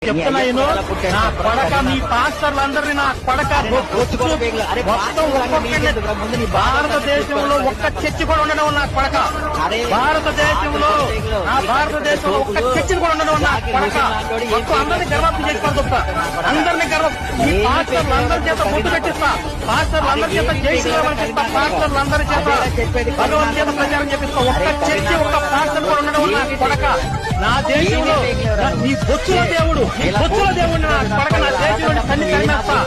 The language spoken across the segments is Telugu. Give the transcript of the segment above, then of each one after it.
చెప్తున్నా నా కొడక మీ పాస్టర్లందరినీ నా కొడక మొత్తం ఒక్కొక్కరిని భారతదేశంలో ఒక్క చర్చి కూడా ఉండడం నా కొడక భారతదేశంలో ఒక్క చర్చి కూడా ఉండడం నా కొడక మొత్తం అందరినీ గర్వం చేసిపోతా అందరినీ గర్వం ఈ పాస్టర్లందరి చేత ముందు పెట్టిస్తా పాస్టర్లందరి చేత జై శ్రీరామని చెప్తా పాస్టర్లందరి చేత భగవద్గీత ప్రచారం చేపిస్తా ఒక్క చర్చి ఒక్క పాస్టర్ కూడా ఉండడం నా కొడక నా దేశంలో నీ బొచ్చుల దేవుడు నీ బొచ్చుల దేవుడు నా కొడక నా దేశంలో తల్లి తరిమేస్తా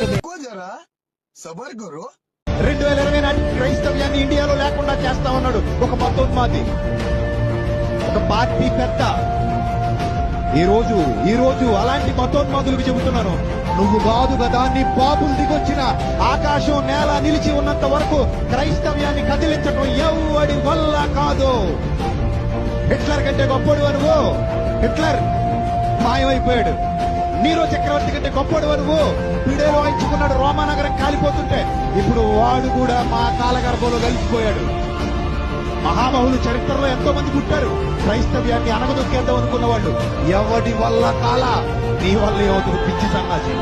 2020 నాటి క్రైస్తవ్యాన్ని ఇండియాలో లేకుండా చేస్తా ఉన్నాడు ఒక మతోన్మాది, ఒక పార్టీ పెద్ద. ఈ రోజు అలాంటి మతోన్మాదులకు చెబుతున్నాను, నువ్వు కాదు కదా నీ బాబులు దిగొచ్చిన ఆకాశం నేల నిలిచి ఉన్నంత వరకు క్రైస్తవ్యాన్ని కదిలించడం ఎవడి వల్ల కాదు. హిట్లర్ కంటే గొప్పడు అనువు, హిట్లర్ మాయమైపోయాడు. నీరో చక్రవర్తి కంటే గొప్పడు అనువు, పీడేలో వాయించుకున్నాడు, రోమానగరం కాలిపోతుంటే. ఇప్పుడు వాడు కూడా మా కాలగర్భంలో కలిసిపోయాడు. మహామహులు చరిత్రలో ఎంతో మంది పుట్టారు, క్రైస్తవ్యాన్ని అనగదొక్కేద్దాం అనుకున్న వాళ్ళు. ఎవడి వల్ల కాల, నీ వల్ల అవుతుంది పిచ్చి సన్నాసి.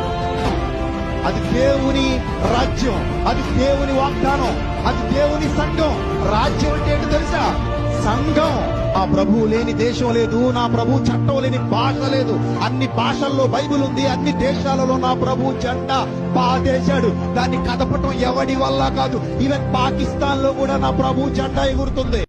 అది దేవుని రాజ్యం, అది దేవుని వాగ్దానం, అది దేవుని సంఘం. రాజ్యం అంటే ఏంటో తెలుసా? సంఘం. ఆ ప్రభువు లేని దేశం లేదు, నా ప్రభు చట్టం లేని భాష లేదు. అన్ని భాషల్లో బైబిల్ ఉంది, అన్ని దేశాలలో నా ప్రభు జెండా పాదేశాడు. దాన్ని కదపటం ఎవడి వల్ల కాదు. ఈవెన్ పాకిస్తాన్ లో కూడా నా ప్రభు జెండా ఎగురుతుంది.